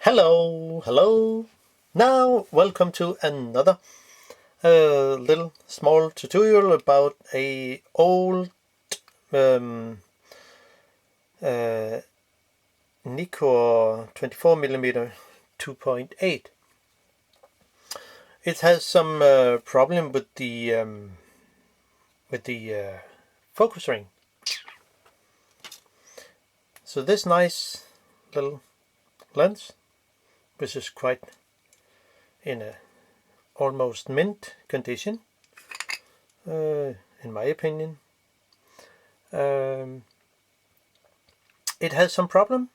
Hello. Now welcome to another little small tutorial about a old um, uh, NIKKOR 24mm 2.8. It has some problem with the focus ring. So this nice little lens, which is quite in a almost mint condition, in my opinion. It has some problem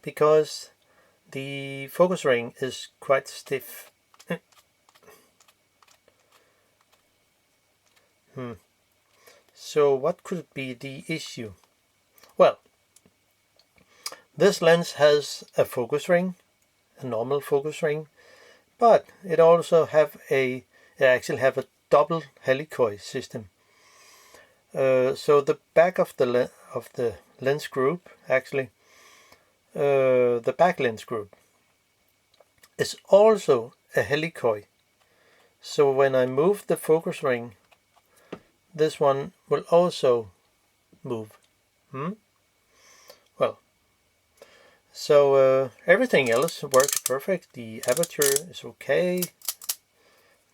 because the focus ring is quite stiff. So what could be the issue? Well, this lens has a focus ring, a normal focus ring, but it also actually have a double helicoid system. So the back of the lens group, actually, the back lens group, is also a helicoid. So when I move the focus ring, this one will also move. Well, so everything else works perfect. The aperture is okay,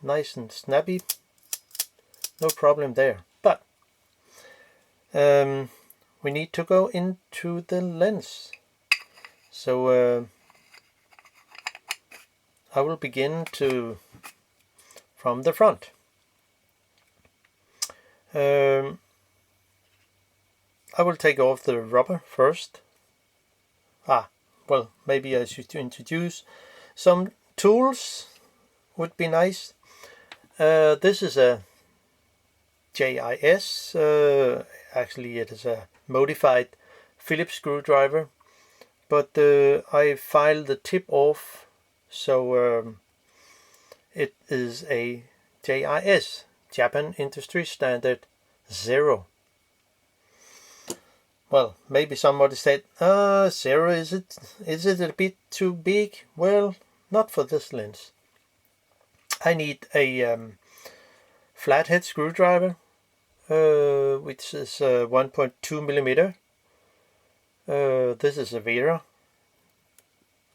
nice and snappy, no problem there. But we need to go into the lens. So I will begin from the front. I will take off the rubber first. Well, maybe I should introduce some tools, would be nice. This is a JIS, actually it is a modified Phillips screwdriver, but I filed the tip off, so it is a JIS, Japan Industry Standard 0. Well, maybe somebody said, 0, is it a bit too big? Well, not for this lens. I need a flathead screwdriver, which is 1.2mm. This is a Vera,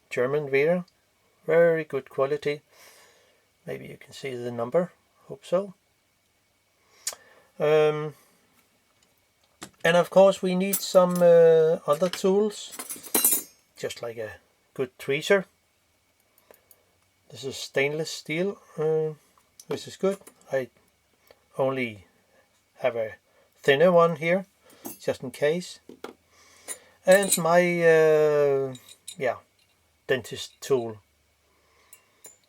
German Vera, very good quality. Maybe you can see the number, hope so. And of course we need some other tools, just like a good tweezer. This is stainless steel, which is good. I only have a thinner one here, just in case. And my dentist tool,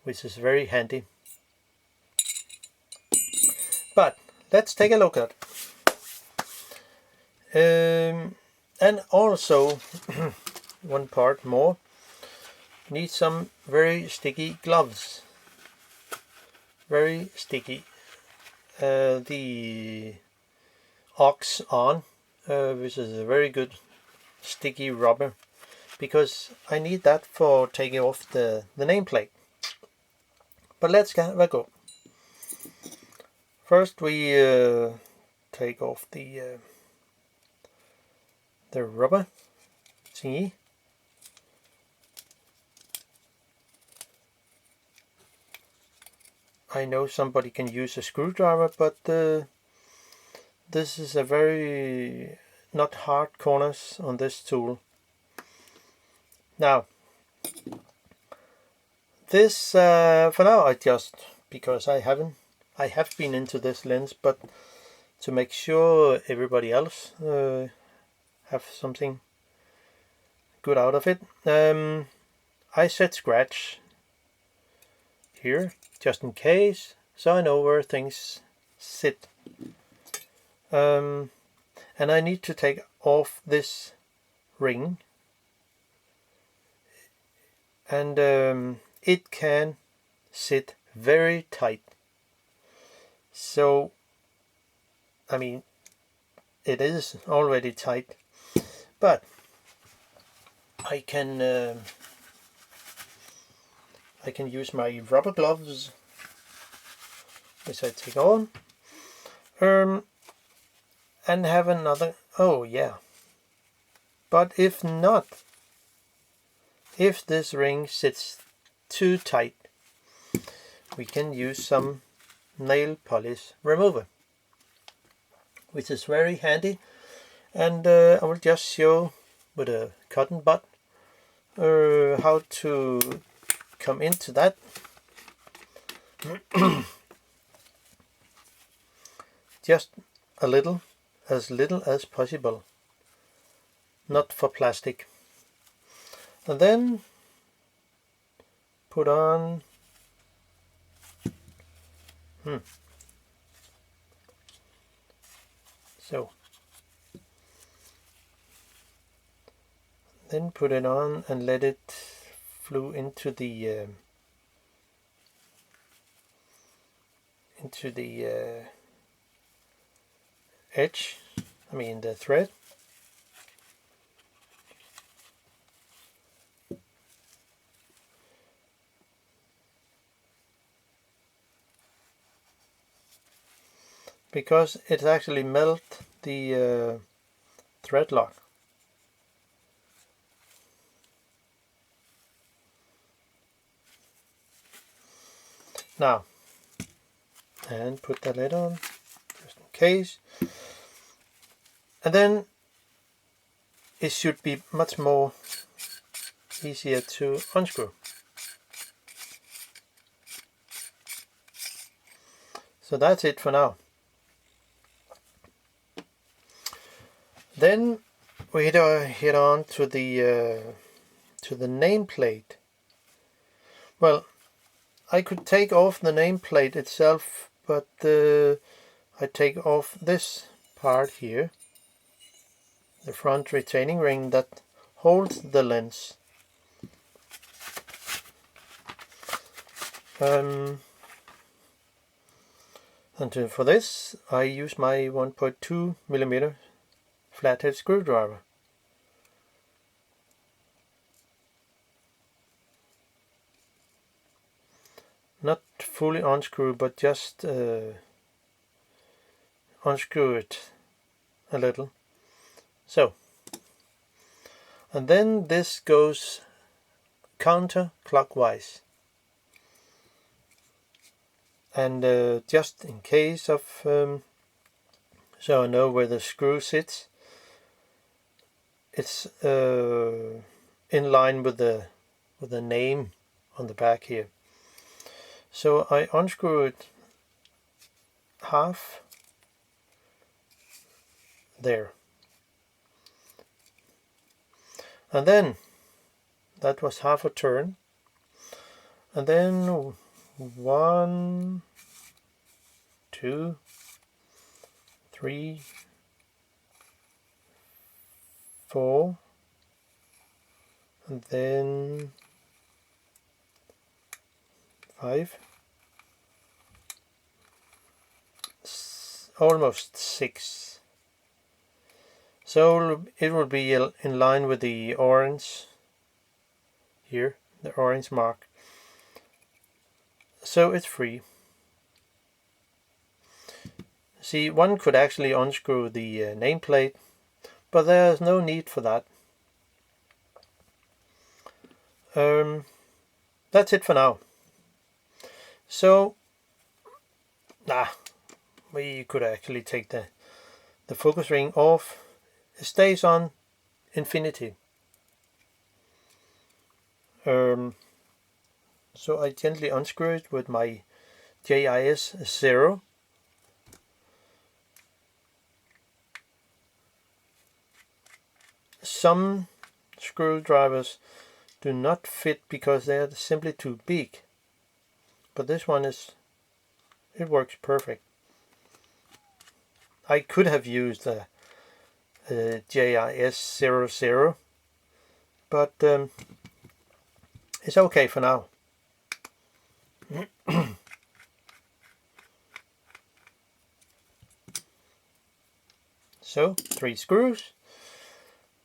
which is very handy. But let's take a look at it. And also one part more, need some very sticky gloves, very sticky. The Ox On, which is a very good sticky rubber, because I need that for taking off the nameplate. But let's have a go. First we take off the rubber thingy. I know somebody can use a screwdriver, but this is a very not hard corners on this tool. Now this for now I just, because I have been into this lens, but to make sure everybody else have something good out of it, I set scratch here just in case, so I know where things sit. And I need to take off this ring, and it can sit very tight. So I mean, it is already tight, but I can I can use my rubber gloves, which I take on, and have another, oh yeah, but if not, if this ring sits too tight, we can use some nail polish remover, which is very handy, and I will just show with a cotton bud how to come into that. Just a little as possible, not for plastic, and then put on so then put it on and let it flow into the edge, I mean the thread. Because it actually melt the thread lock. Now, and put the lid on, just in case. And then it should be much more easier to unscrew. So that's it for now. Then we hit on to the nameplate. Well, I could take off the nameplate itself, but I take off this part here, the front retaining ring that holds the lens. And for this I use my 1.2mm flathead screwdriver. Not fully unscrew, but just unscrew it a little. So, and then this goes counterclockwise. And just in case of, so I know where the screw sits, it's in line with the name on the back here. So I unscrew it half there, and then that was half a turn, and then 1, 2, 3, 4, and then 5, almost 6. So it will be in line with the orange here, the orange mark. So it's free. See, one could actually unscrew the nameplate, but there's no need for that. That's it for now. So, we could actually take the focus ring off. It stays on infinity. So I gently unscrew it with my JIS 0. Some screwdrivers do not fit because they are simply too big, but this one it works perfect. I could have used a JIS 00, but it's okay for now. So 3 screws,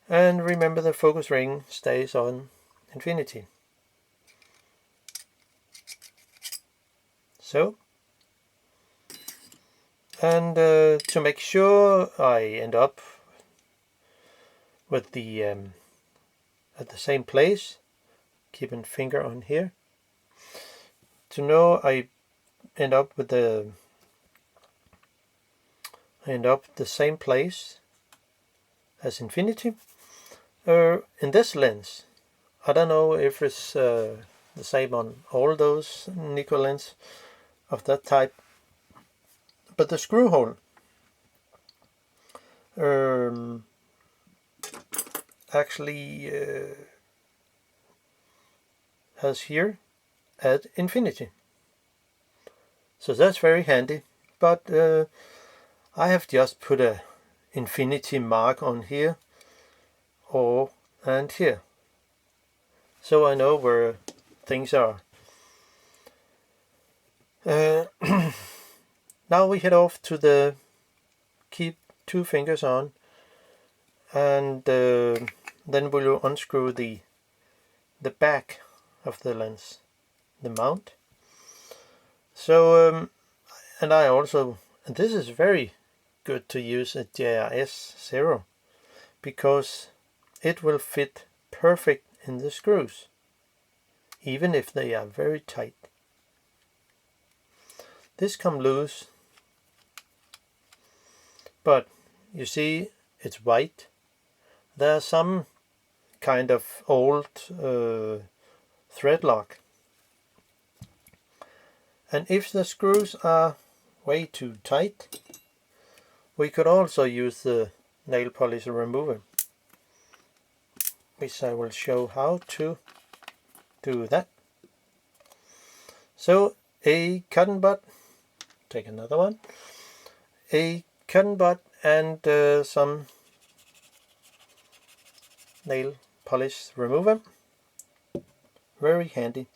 and remember the focus ring stays on infinity. So, and to make sure I end up with the at the same place, keeping finger on here, to know I end up the same place as infinity. In this lens, I don't know if it's the same on all those Nikkor lenses of that type, but the screw hole actually has here at infinity. So that's very handy, but I have just put a infinity mark on here and here, so I know where things are. Now we head off to the keep 2 fingers on, and then we'll unscrew the back of the lens, the mount. So and I also, and this is very good to use a JRS 0, because it will fit perfect in the screws, even if they are very tight. This come loose, but you see it's white. There are some kind of old thread lock, and if the screws are way too tight, we could also use the nail polish remover, which I will show how to do that. So a cotton bud, take another one, a cotton bud and some nail polish remover, very handy,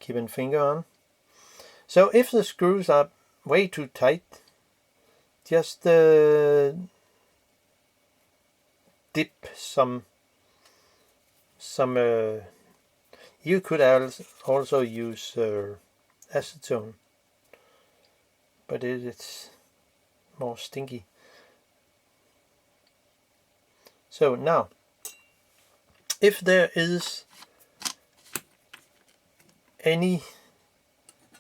keeping finger on. So if the screws are way too tight, just dip some you could also use acetone, but it's more stinky. So now, if there is any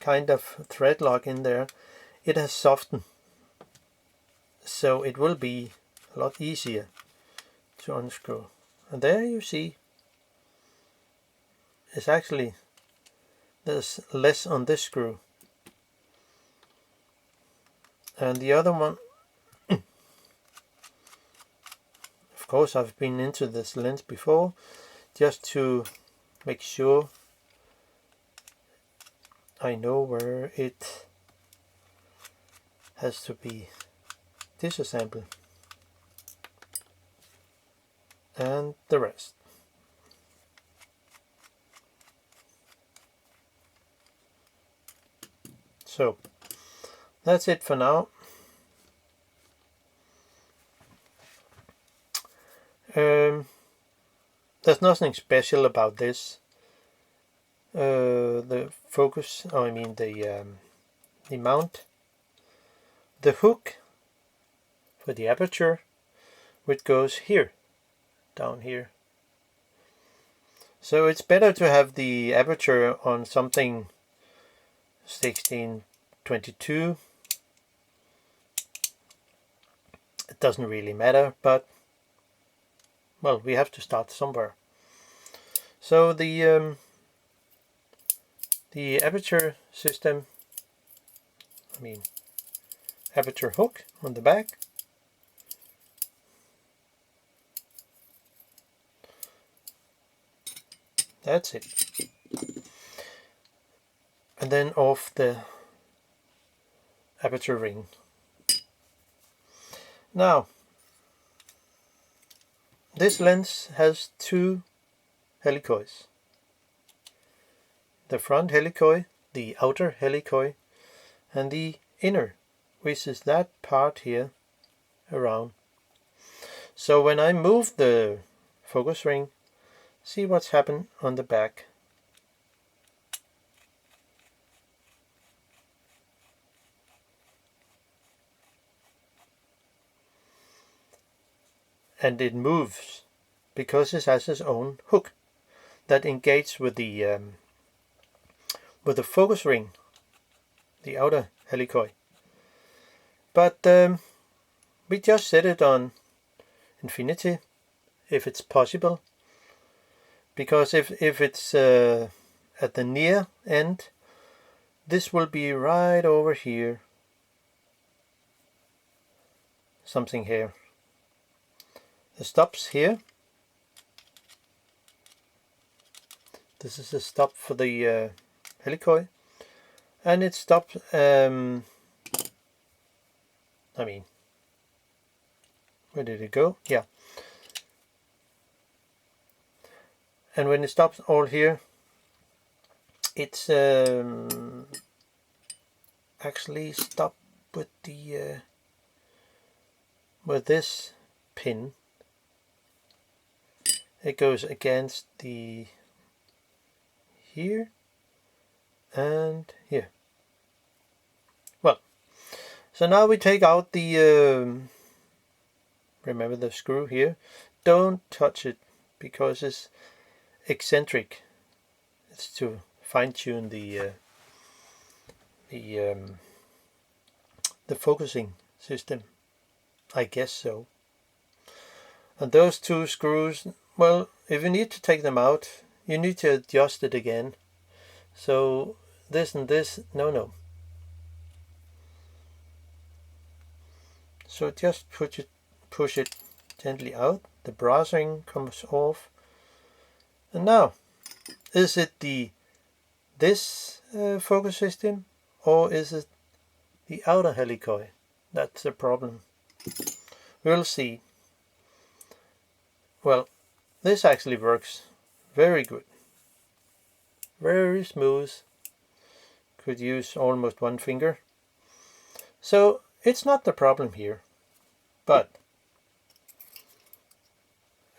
kind of thread lock in there, it has softened, so it will be a lot easier to unscrew. And there you see, it's actually, there's less on this screw, and the other one, of course I've been into this lens before, just to make sure I know where it has to be disassembled, and the rest. So that's it for now. There's nothing special about this. The focus, I mean the mount, the hook for the aperture, which goes here, down here. So it's better to have the aperture on something 16-22. It doesn't really matter, but well, we have to start somewhere. So the aperture system, I mean aperture hook on the back, that's it. And then off the aperture ring. Now, this lens has 2 helicoids. The front helicoid, the outer helicoid, and the inner, which is that part here around. So when I move the focus ring, see what's happened on the back. and it moves because it has its own hook that engages with the focus ring, the outer helicoid. But we just set it on infinity if it's possible, because if it's at the near end, this will be right over here, something here. The stops here. This is a stop for the helicoid, and it stops. I mean, where did it go? Yeah. And when it stops all here, it's actually stopped with the with this pin. It goes against the here and here. Well, so now we take out the remember the screw here. Don't touch it because it's eccentric. It's to fine-tune the focusing system, I guess so. And those two screws, well, if you need to take them out, you need to adjust it again. So this and this, no. So just push it gently out. The brass ring comes off. And now, is it this focus system, or is it the outer helicoid? That's the problem. We'll see. Well, this actually works very good. Very smooth. Could use almost one finger. So it's not the problem here. But,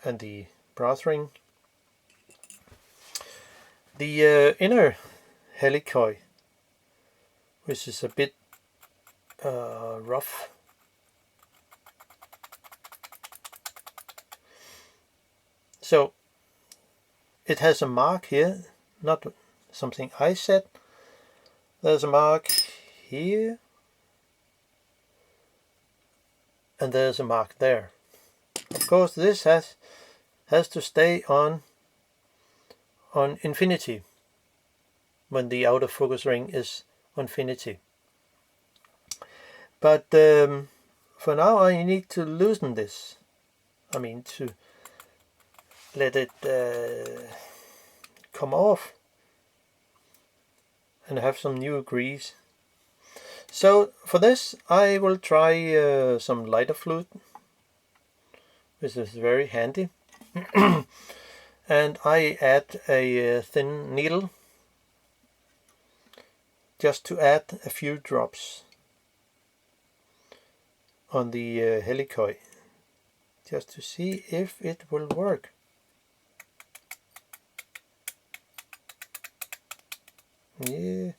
and the brass ring. The inner helicoid, which is a bit rough. So it has a mark here, not something I said. There's a mark here, and there's a mark there. Of course, this has to stay on infinity when the outer focus ring is on infinity. But for now I need to loosen this. I mean, to let it come off and have some new grease. So for this I will try some lighter fluid, which is very handy. And I add a thin needle just to add a few drops on the helicoid, just to see if it will work. Yeah,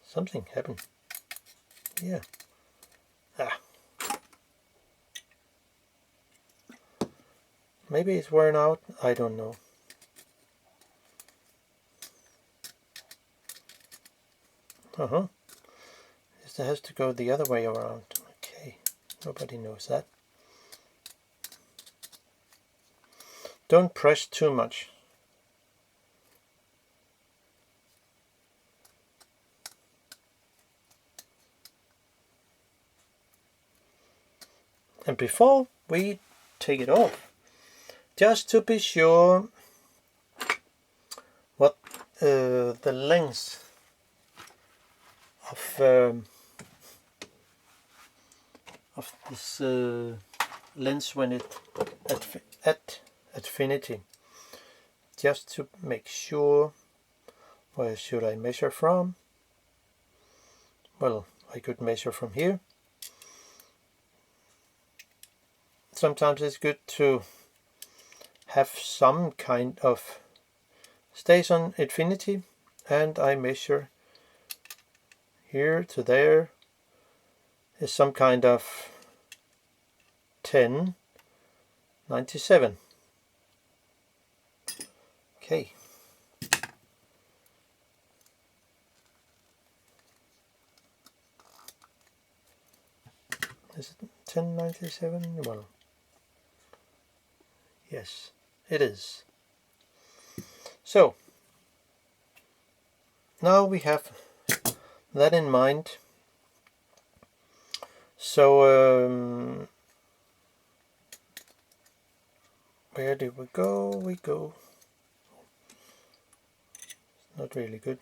something happened. Yeah. Maybe it's worn out, I don't know. It has to go the other way around. Okay, nobody knows that. Don't press too much. And before we take it off, just to be sure what the length of this lens when it at infinity, just to make sure. Where should I measure from? Well, I could measure from here. Sometimes it's good to have some kind of stays on infinity, and I measure here to there is some kind of 10 97. Okay. Is it 1097? Well, yes, it is. So, now we have that in mind. So, where did we go? We go. Not really good.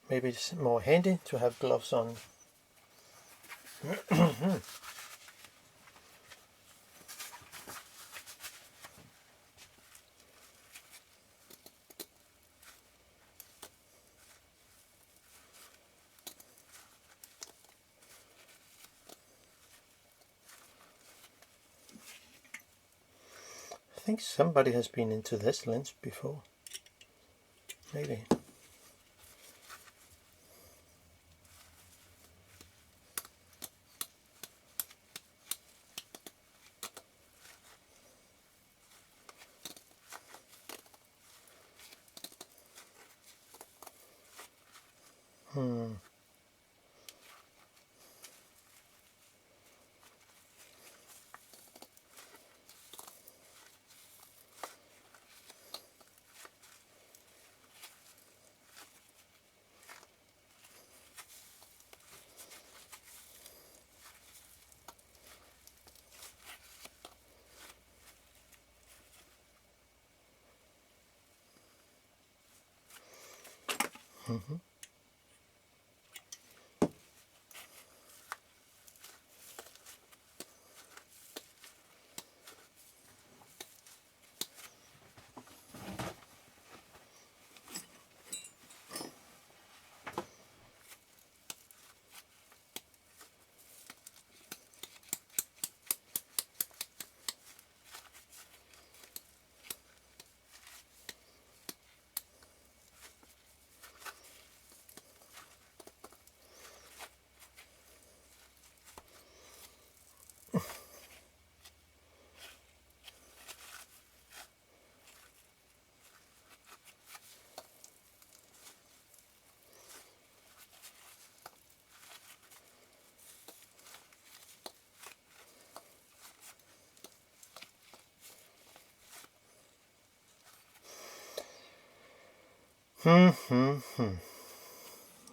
Maybe it's more handy to have gloves on. I think somebody has been into this lens before. Maybe.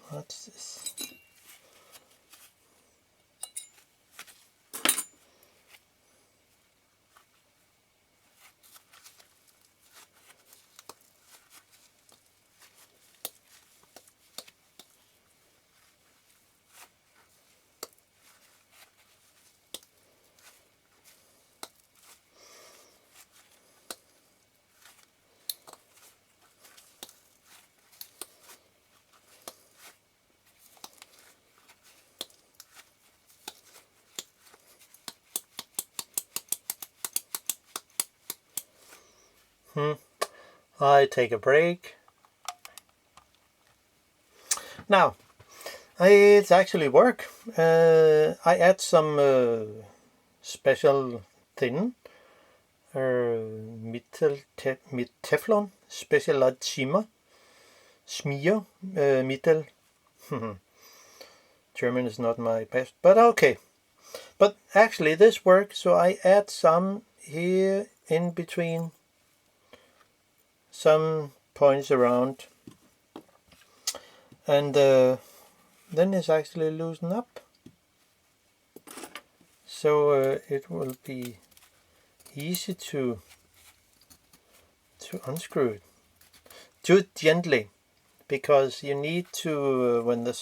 What's this? I take a break. Now, it's actually work. I add some special thin mit Teflon, Specialized Schimmer, Schmier, Mittel. German is not my best, but okay. But actually this works, so I add some here in between some points around, and then it's actually loosen up, so it will be easy to unscrew it. Do it gently, because you need to, when the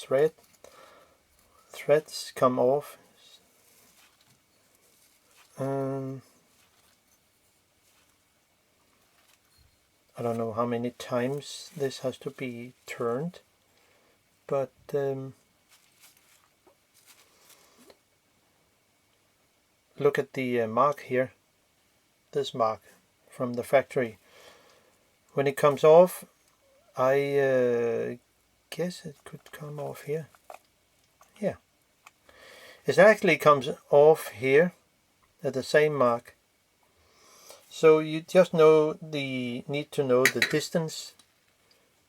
threads come off, I don't know how many times this has to be turned, but look at the mark here, this mark from the factory. When it comes off, I guess it could come off here. Yeah, It actually comes off here at the same mark. So you just need to know the distance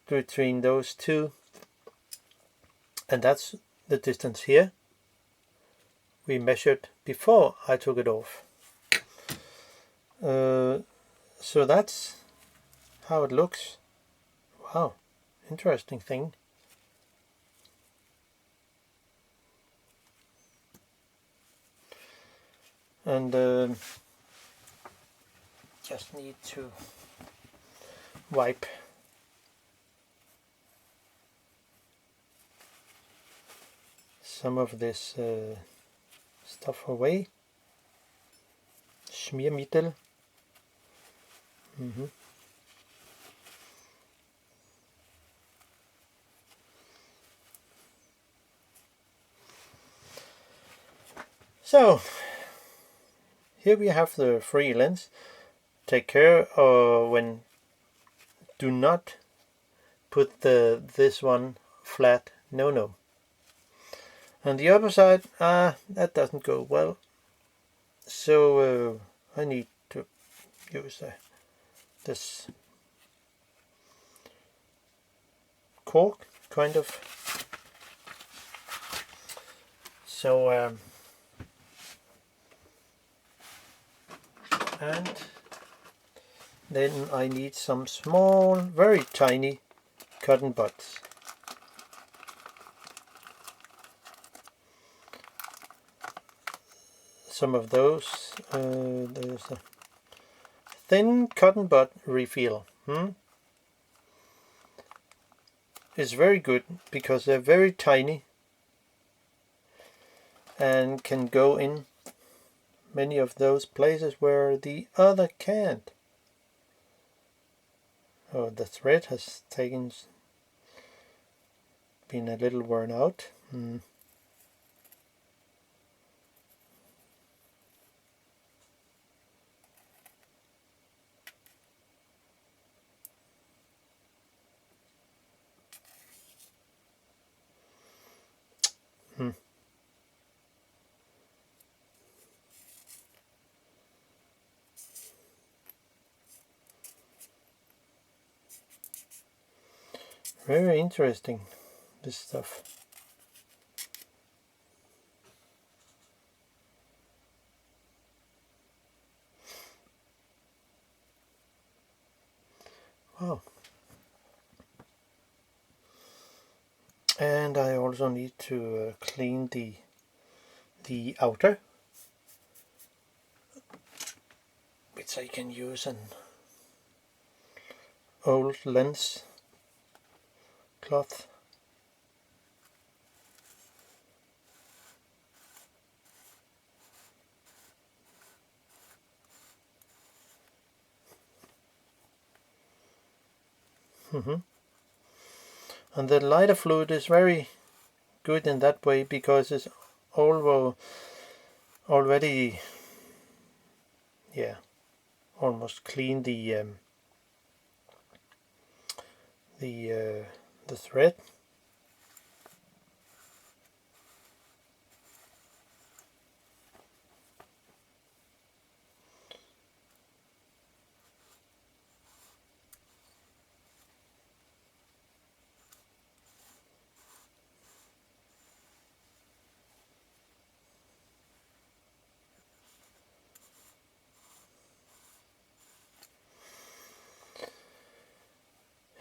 between those two, and that's the distance here we measured before I took it off. So that's how it looks. Wow, interesting thing. And just need to wipe some of this stuff away. Schmiermittel. So here we have the free lens. Take care when do not put this one flat. No. And the other side, that doesn't go well. So I need to use this cork, kind of. So and then I need some small, very tiny cotton buds. Some of those, there's a thin cotton bud refill. It's very good because they're very tiny and can go in many of those places where the other can't. Oh, the thread has been a little worn out. Very interesting, this stuff. Wow. And I also need to clean the outer, which I can use an old lens cloth. And the lighter fluid is very good in that way because it's already almost clean the thread.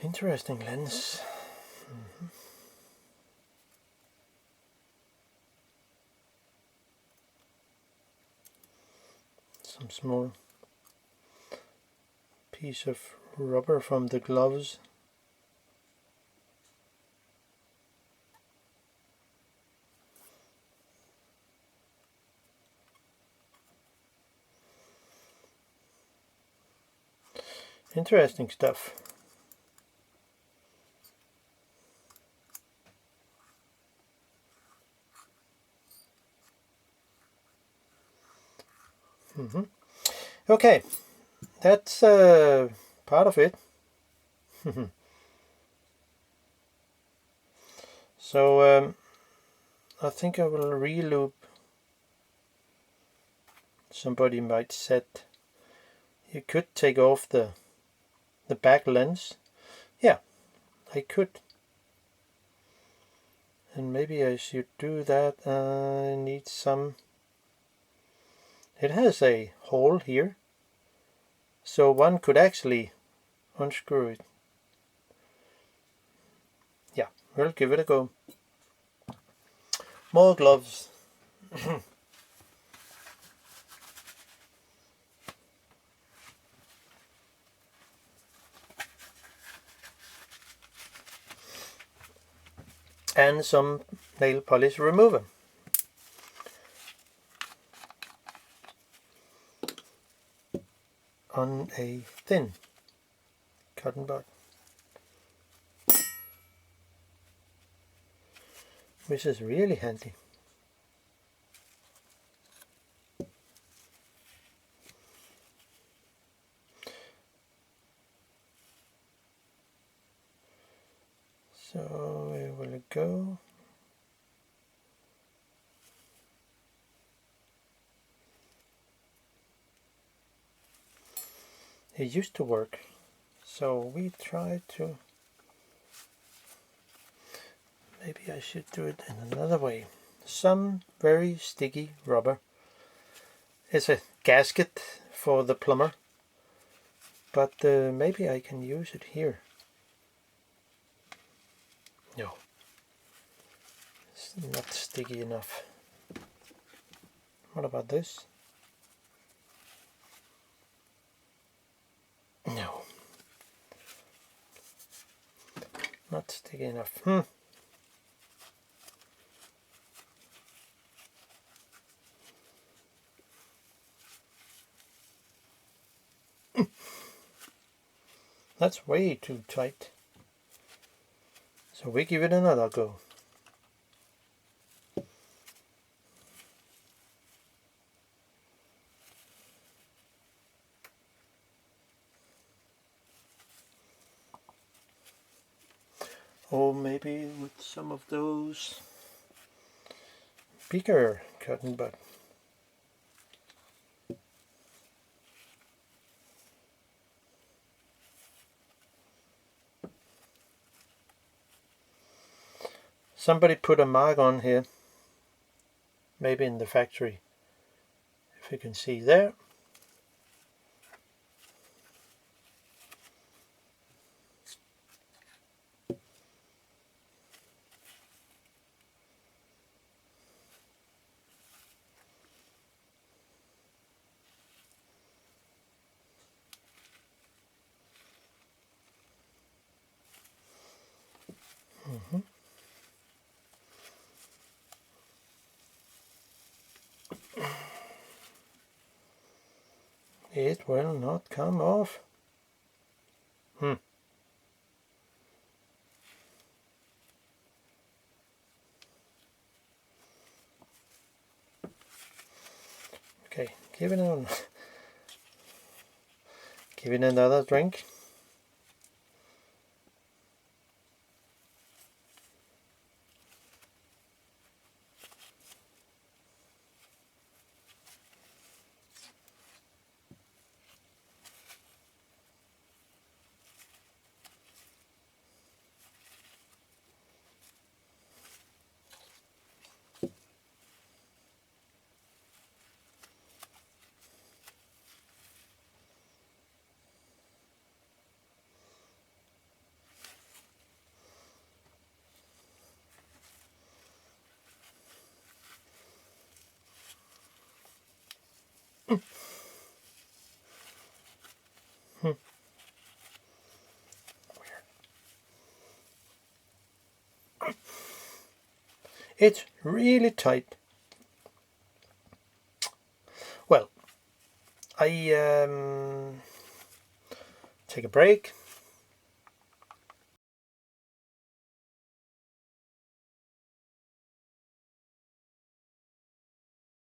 Interesting lens. Some small piece of rubber from the gloves. Interesting stuff. Okay, that's part of it. So I think I will re-loop somebody might said you could take off the back lens. Yeah, I could. And maybe I should do that. I need some. It has a hole here, so one could actually unscrew it. Yeah, we'll give it a go. More gloves. And some nail polish remover. On a thin cotton bud, which is really handy. So where will it go? It used to work, so we try to. Maybe I should do it in another way. Some very sticky rubber. It's a gasket for the plumber, but maybe I can use it here. No, it's not sticky enough. What about this? No, not sticky enough. That's way too tight. So we give it another go. Or maybe with some of those bigger cotton bud. Somebody put a mark on here, maybe in the factory, if you can see there. It will not come off. Okay, give it another drink. It's really tight. Well, I take a break,